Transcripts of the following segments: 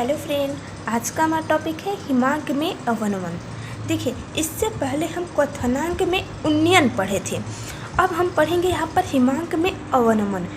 Hello friend, आज का हमारा टॉपिक है हिमांक में अवनमन। देखिए, इससे पहले हम क्वथनांक में उन्नयन पढ़े थे। अब हम पढ़ेंगे यहाँ पर हिमांक में अवनमन।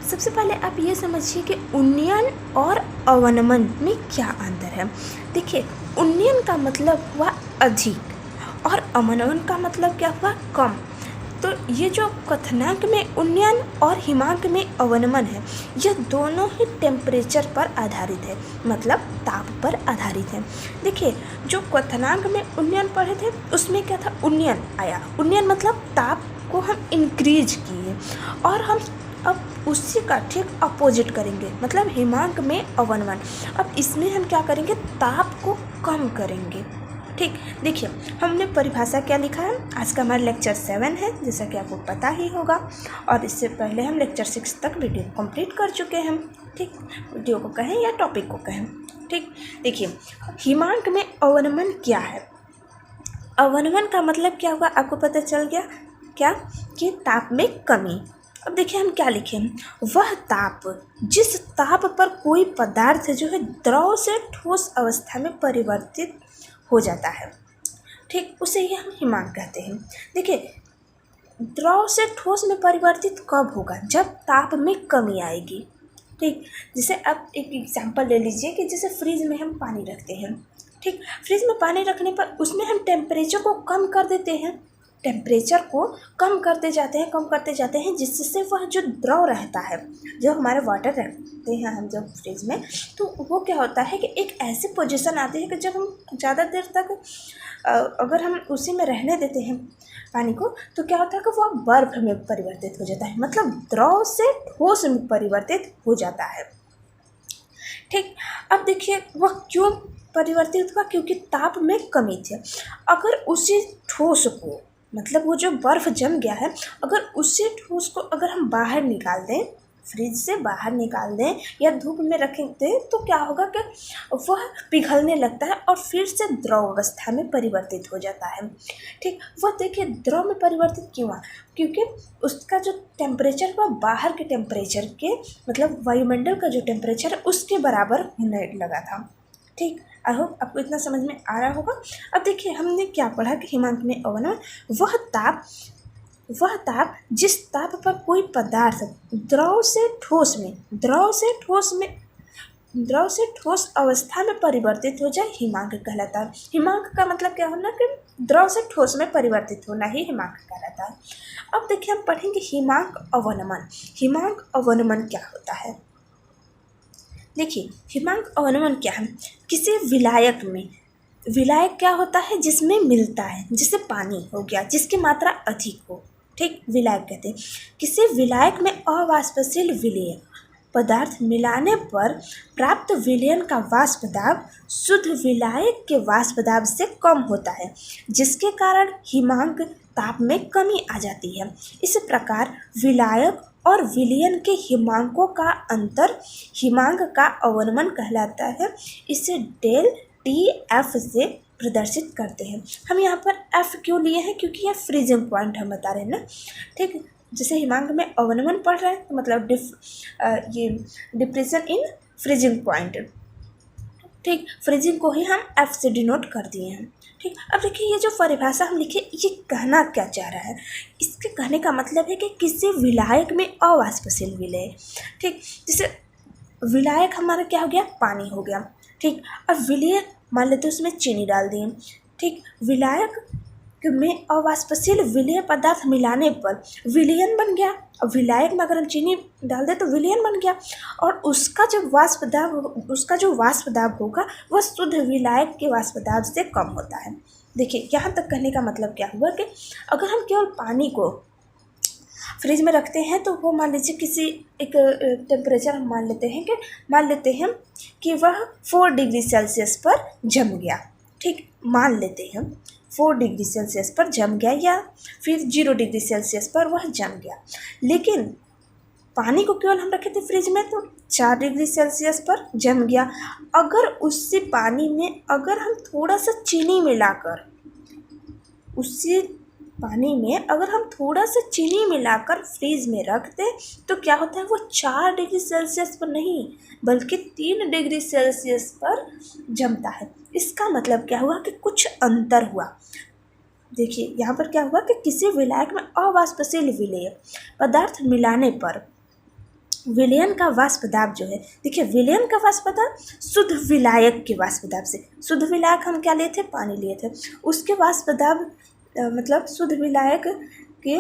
सबसे पहले आप ये समझिए कि उन्नयन और अवनमन में क्या अंतर है। देखिए, उन्नयन का मतलब हुआ अधिक और अवनमन का मतलब क्या हुआ कम। तो ये जो क्वथनांक में उन्नयन और हिमांक में अवनमन है, यह दोनों ही टेम्परेचर पर आधारित है, मतलब ताप पर आधारित है। देखिए, जो क्वथनांक में उन्नयन पढ़े थे उसमें क्या था, उन्नयन आया। उन्नयन मतलब ताप को हम इंक्रीज किए, और हम अब उसी का ठीक अपोजिट करेंगे, मतलब हिमांक में अवनमन। अब इसमें हम क्या करेंगे, ताप को कम करेंगे। ठीक, देखिए हमने परिभाषा क्या लिखा है। आज का हमारा लेक्चर 7 है, जैसा कि आपको पता ही होगा, और इससे पहले हम लेक्चर 6 तक वीडियो कंप्लीट कर चुके हैं। ठीक, वीडियो को कहें या टॉपिक को कहें। ठीक, देखिए हिमांक में अवनमन क्या है। अवनमन का मतलब क्या हुआ, आपको पता चल गया क्या, कि ताप में कमी। अब देखिए हम क्या लिखें, वह ताप जिस ताप पर कोई पदार्थ जो है द्रव से ठोस अवस्था में परिवर्तित हो जाता है, ठीक, उसे ही हम हिमांक कहते हैं। देखिए, द्रव से ठोस में परिवर्तित कब होगा, जब ताप में कमी आएगी। ठीक, जैसे आप एक एग्जांपल ले लीजिए कि जैसे फ्रिज में हम पानी रखते हैं। ठीक, फ्रिज में पानी रखने पर उसमें हम टेम्परेचर को कम कर देते हैं, टेम्परेचर को कम करते जाते हैं जिससे वह जो द्रव रहता है, जो हमारे वाटर रखते हैं हम जब फ्रिज में, तो वो क्या होता है कि एक ऐसी पोजीशन आती है कि जब हम ज़्यादा देर तक अगर हम उसी में रहने देते हैं पानी को, तो क्या होता है कि वह बर्फ में परिवर्तित हो जाता है, मतलब द्रव से ठोस में परिवर्तित हो जाता है। ठीक, अब देखिए वह क्यों परिवर्तित हुआ, क्योंकि ताप में कमी थी। अगर उसी ठोस को, मतलब वो जो बर्फ जम गया है, अगर उसी ठोस को अगर हम बाहर निकाल दें, फ्रिज से बाहर निकाल दें या धूप में रख दें, तो क्या होगा कि वह पिघलने लगता है और फिर से द्रव अवस्था में परिवर्तित हो जाता है। ठीक, वह देखिए द्रव में परिवर्तित क्यों हुआ, क्योंकि उसका जो टेम्परेचर हुआ बाहर के टेम्परेचर के, मतलब वायुमंडल का जो टेम्परेचर है उसके बराबर होने लगा था। ठीक, आई होप आपको इतना समझ में आ रहा होगा। अब देखिए हमने क्या पढ़ा कि हिमांक में अवनमन वह ताप जिस ताप पर कोई पदार्थ द्रव से ठोस अवस्था में परिवर्तित हो जाए, हिमांक कहलाता है। हिमांक का मतलब क्या होना, कि द्रव से ठोस में परिवर्तित होना ही हिमांक कहलाता है। अब देखिए हम पढ़ेंगे हिमांक अवनमन। हिमांक अवनमन क्या होता है। देखिए हिमांक अवनमन क्या है, किसी विलायक क्या होता है, जिसमें मिलता है, जैसे पानी हो गया जिसकी मात्रा अधिक हो, ठीक, विलायक कहते हैं। किसी विलायक में अवाष्पशील विलयन पदार्थ मिलाने पर प्राप्त विलयन का वाष्प दाब शुद्ध विलायक के वाष्प दाब से कम होता है, जिसके कारण हिमांक ताप में कमी आ जाती है। इस प्रकार विलायक और विलयन के हिमांकों का अंतर हिमांक का अवनमन कहलाता है। इसे डेल टी एफ से प्रदर्शित करते हैं। हम यहाँ पर एफ क्यों लिए हैं, क्योंकि यह फ्रीजिंग पॉइंट हम बता रहे हैं ना। ठीक, जैसे हिमांक में अवनमन पढ़ रहे हैं तो मतलब ये डिप्रेशन इन फ्रीजिंग पॉइंट। ठीक, फ्रीजिंग को ही हम एफ से डिनोट कर दिए हैं। ठीक, अब देखिए ये जो परिभाषा हम लिखे, ये कहना क्या चाह रहा है। इसके कहने का मतलब है कि किसी विलायक में अवाष्पशील विलय। ठीक, जैसे विलायक हमारा क्या हो गया, पानी हो गया। ठीक, अब विलय मान लेते उसमें चीनी डाल दिए। ठीक, विलायक में अवाष्पशील विलय पदार्थ मिलाने पर विलयन बन गया। अब विलायक में अगर हम चीनी डाल दें तो विलयन बन गया, और उसका जो वाष्प दाब होगा वह शुद्ध विलायक के वाष्प दाब से कम होता है। देखिए यहाँ तक कहने का मतलब क्या हुआ कि अगर हम केवल पानी को फ्रिज में रखते हैं तो वो मान लीजिए किसी एक टेम्परेचर हम मान लेते हैं कि वह 4 डिग्री सेल्सियस पर जम गया। ठीक, मान लेते हैं 4 डिग्री सेल्सियस पर जम गया, या फिर 0 डिग्री सेल्सियस पर वह जम गया। लेकिन पानी को केवल हम रखे थे फ्रिज में तो 4 डिग्री सेल्सियस पर जम गया। अगर उसी पानी में अगर हम थोड़ा सा चीनी मिलाकर उसी पानी में अगर हम थोड़ा सा चीनी मिलाकर फ्रीज में रख दें तो क्या होता है, वो 4 डिग्री सेल्सियस पर नहीं बल्कि 3 डिग्री सेल्सियस पर जमता है। इसका मतलब क्या हुआ कि कुछ अंतर हुआ। देखिए यहाँ पर क्या हुआ कि किसी विलायक में अवाष्पशील विलेय पदार्थ मिलाने पर विलयन का वाष्प दाब जो है, देखिए विलयन का वाष्प दाब शुद्ध विलायक के वाष्प दाब से, शुद्ध विलायक हम क्या लिए थे, पानी लिए थे, उसके वाष्प दाब मतलब शुद्ध विलायक के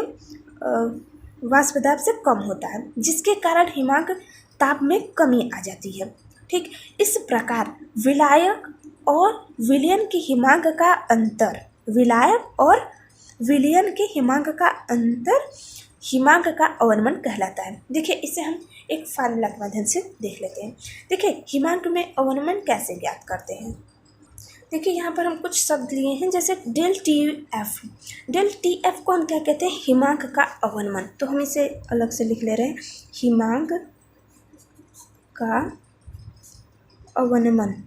वाष्प दाब से कम होता है, जिसके कारण हिमांक ताप में कमी आ जाती है। ठीक, इस प्रकार विलायक और विलयन के हिमांक का अंतर, विलायक और विलयन के हिमांक का अंतर हिमांक का अवनमन कहलाता है। देखिए इसे हम एक फार्मूला के माध्यम से देख लेते हैं। देखिए हिमांक में अवनमन कैसे ज्ञात करते हैं। देखिए यहाँ पर हम कुछ शब्द लिए हैं, जैसे del T F. Del T F को हम क्या कहते हैं, हिमांक का अवनमन। तो हम इसे अलग से लिख ले रहे हैं, हिमांक का अवनमन।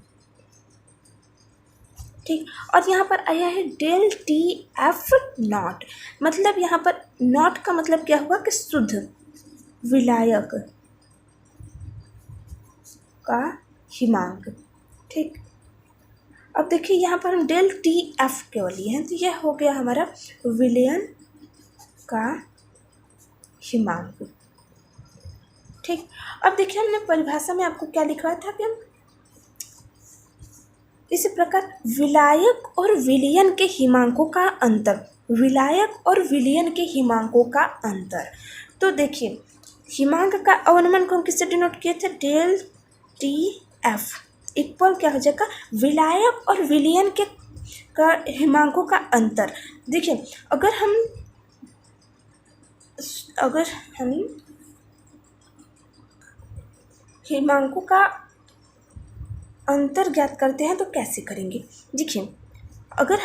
ठीक, और यहाँ पर आया है डेल टी एफ नॉट, मतलब यहाँ पर नॉट का मतलब क्या हुआ कि शुद्ध विलायक का हिमांक। ठीक, अब देखिए यहाँ पर हम डेल टी एफ केवल लिए हैं, तो यह हो गया हमारा विलयन का हिमांक। ठीक, अब देखिए हमने परिभाषा में आपको क्या लिखवाया था कि हम इसी प्रकार विलायक और विलयन के हिमांकों का अंतर, विलायक और विलयन के हिमांकों का अंतर। तो देखिए हिमांक का अवनमन को हम किससे डिनोट किए थे, डेल टी एफ इक्वल क्या हो जाएगा, विलायक और विलयन के का हिमांकों का अंतर। देखिए अगर हम हिमांकों का अंतर ज्ञात करते हैं तो कैसे करेंगे। देखिए अगर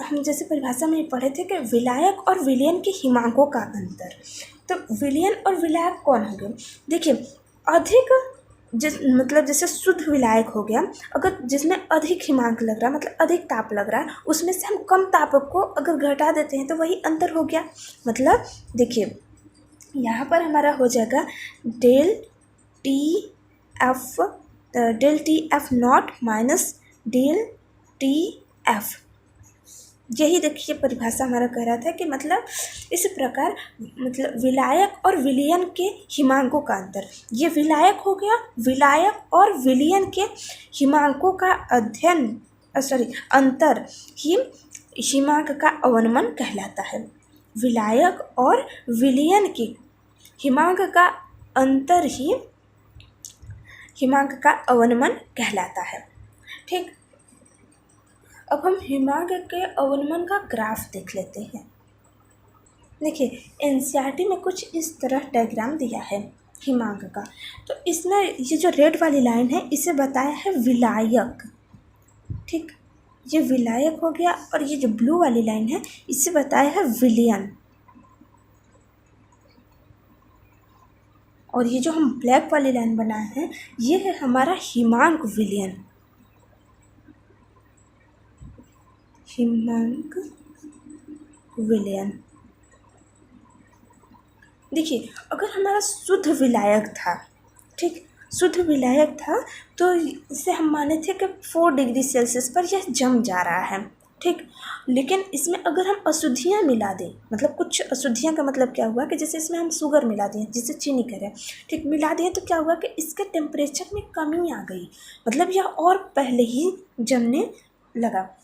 हम जैसे परिभाषा में पढ़े थे कि विलायक और विलयन के हिमांकों का अंतर, तो विलयन और विलायक कौन होंगे। देखिए अधिक मतलब जैसे शुद्ध विलायक हो गया, अगर जिसमें अधिक हिमांक लग रहा है मतलब अधिक ताप लग रहा है, उसमें से हम कम ताप को अगर घटा देते हैं तो वही अंतर हो गया। मतलब देखिए यहाँ पर हमारा हो जाएगा del T F not minus del T F. यही देखिए परिभाषा हमारा कह रहा था कि मतलब इस प्रकार मतलब विलायक और विलयन के हिमांकों का अंतर, ये विलायक हो गया, विलायक और विलयन के हिमांकों का अंतर ही हिमांक का अवनमन कहलाता है। विलायक और विलयन के हिमांक का अंतर ही हिमांक का अवनमन कहलाता है। ठीक, अब हम हिमांक के अवनमन का ग्राफ देख लेते हैं। देखिए एनसीईआरटी में कुछ इस तरह डायग्राम दिया है हिमांक का, तो इसमें ये जो रेड वाली लाइन है इसे बताया है विलायक। ठीक, ये विलायक हो गया, और ये जो ब्लू वाली लाइन है इसे बताया है विलयन, और ये जो हम ब्लैक वाली लाइन बनाए हैं ये है हमारा हिमांक विलयन, हिमांक विलयन। देखिए अगर हमारा शुद्ध विलायक था, ठीक, शुद्ध विलायक था तो इसे हम माने थे कि 4 डिग्री सेल्सियस पर यह जम जा रहा है। ठीक, लेकिन इसमें अगर हम अशुद्धियाँ मिला दें, मतलब कुछ अशुद्धियाँ का मतलब क्या हुआ कि जैसे इसमें हम शुगर मिला दें, जिसे चीनी कह रहे हैं, ठीक, मिला दिए तो क्या हुआ कि इसके टेम्परेचर में कमी आ गई, मतलब यह और पहले ही जमने लगा।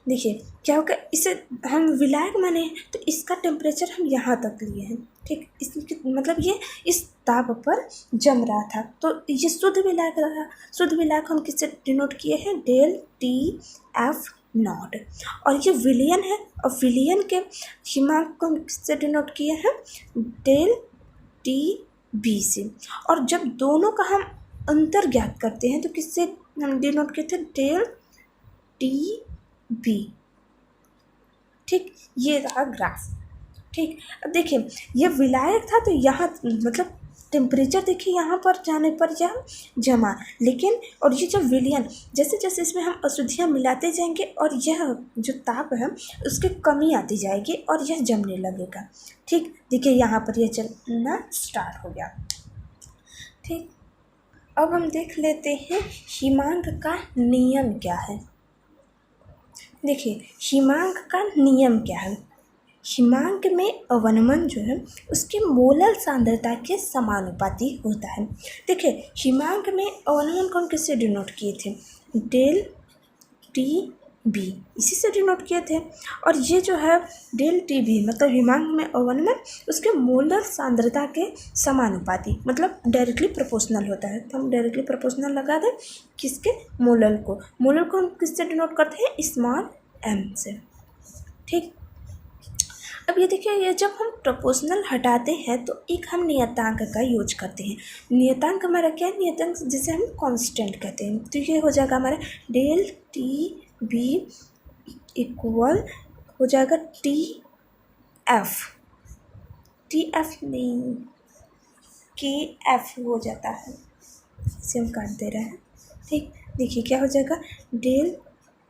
देखिए क्या होगा, इसे हम विलायक माने तो इसका टेम्परेचर हम यहाँ तक लिए हैं। ठीक, इसके मतलब ये इस ताप पर जम रहा था, तो ये शुद्ध विलायक रहा। शुद्ध विलायक हम किससे डिनोट किए हैं, डेल टी एफ नॉट, और ये विलयन है, और विलयन के हिमांक को हम किससे डिनोट किए हैं, डेल टी बी से। और जब दोनों का हम अंतर ज्ञात करते हैं तो किससे हम डिनोट किए थे, डेल टी बी। ठीक, ये रहा ग्राफ। ठीक, अब देखिए ये विलायक था तो यहाँ मतलब टेम्परेचर देखिए यहाँ पर जाने पर यह जमा, लेकिन और ये जो विलयन जैसे जैसे इसमें हम अशुद्धियाँ मिलाते जाएंगे और यह जो ताप है उसकी कमी आती जाएगी और यह जमने लगेगा। ठीक, देखिए यहाँ पर यह चलना स्टार्ट हो गया। ठीक, अब हम देख लेते हैं हिमांक का नियम क्या है। देखिए हिमांक का नियम क्या है। हिमांक में अवनमन जो है उसकी मोलर सांद्रता के समानुपाती होता है। देखिए हिमांक में अवनमन को हम किससे डिनोट किए थे, डेल टी बी, इसी से डिनोट किए थे। और ये जो है डेल टी बी मतलब हिमांक में अवनमन उसके मोलर सांद्रता के समानुपाती मतलब डायरेक्टली प्रोपोर्शनल होता है। तो हम डायरेक्टली प्रोपोर्शनल लगा दें किसके, मोलर को हम किससे डिनोट करते हैं, स्मॉल एम से। ठीक, अब ये देखिए ये जब हम प्रोपोर्शनल हटाते हैं तो एक हम नियतांक का यूज करते हैं। नियतांक हमारा क्या है, नियतांक जिसे हम कांस्टेंट कहते हैं। तो ये हो जाएगा हमारा डेल टी बी इक्वल हो जाएगा टी एफ नहीं के एफ हो जाता है, इसे हम काट दे रहे हैं। ठीक, देखिए क्या हो जाएगा, डेल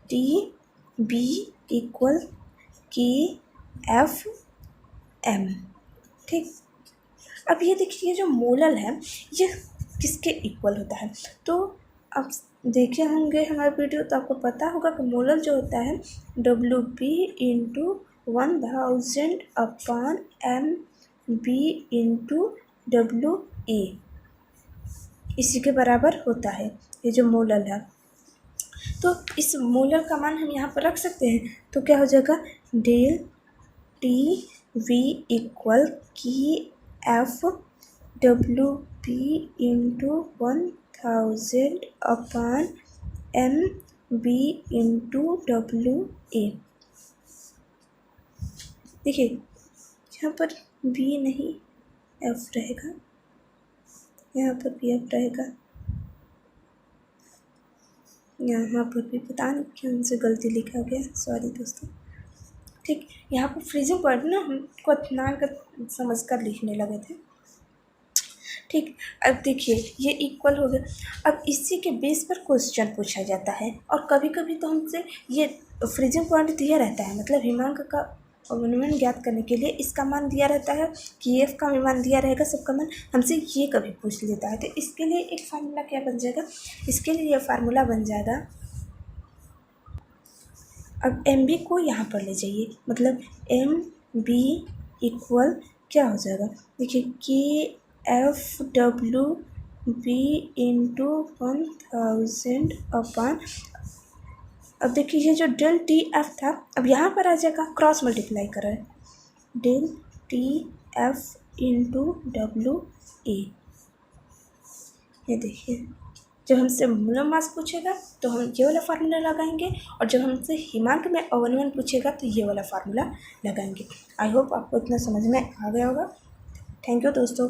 टी बी इक्वल के एफ एम। ठीक, अब ये देखिए जो मोलल है ये किसके इक्वल होता है। तो आप देखे होंगे हमारे वीडियो तो आपको पता होगा कि मोलल जो होता है W B into 1000 upon M B into W A, इसी के बराबर होता है ये जो मोलल है। तो इस मोलल का मान हम यहाँ पर रख सकते हैं। तो क्या हो जाएगा, del T V equal K F W B into 1000 upon M B into W A. देखिए यहाँ पर बी नहीं एफ रहेगा, यहाँ पर भी एफ रहेगा, यहाँ पर भी पता नहीं क्यों उनसे गलती लिखा गया, सॉरी दोस्तों। ठीक, यहाँ पर फ्रीजिंग पॉइंट ना हम क्वथनांक समझ कर लिखने लगे थे। ठीक, अब देखिए ये इक्वल हो गया। अब इसी के बेस पर क्वेश्चन पूछा जाता है और कभी कभी तो हमसे ये फ्रीजिंग पॉइंट दिया रहता है, मतलब हिमांक का अवनमन ज्ञात करने के लिए इसका मान दिया रहता है कि एफ का भी मान दिया रहेगा, सबका मान हमसे ये कभी पूछ लेता है। तो इसके लिए एक फार्मूला क्या बन जाएगा, इसके लिए ये फार्मूला बन जाएगा। अब एम बी को यहाँ पर ले जाइए, मतलब एम बी इक्वल क्या हो जाएगा, देखिए K F W B into 1000 upon, अब देखिए ये जो डेल टी एफ था अब यहाँ पर आ जाएगा, क्रॉस मल्टीप्लाई कर रहे हैं, del T F into W A. ये देखिए जब हमसे मोलर मास पूछेगा तो हम ये वाला फार्मूला लगाएंगे और जब हमसे हिमांक में अवनमन पूछेगा तो ये वाला फार्मूला लगाएंगे। आई होप आपको इतना समझ में आ गया होगा। थैंक यू दोस्तों।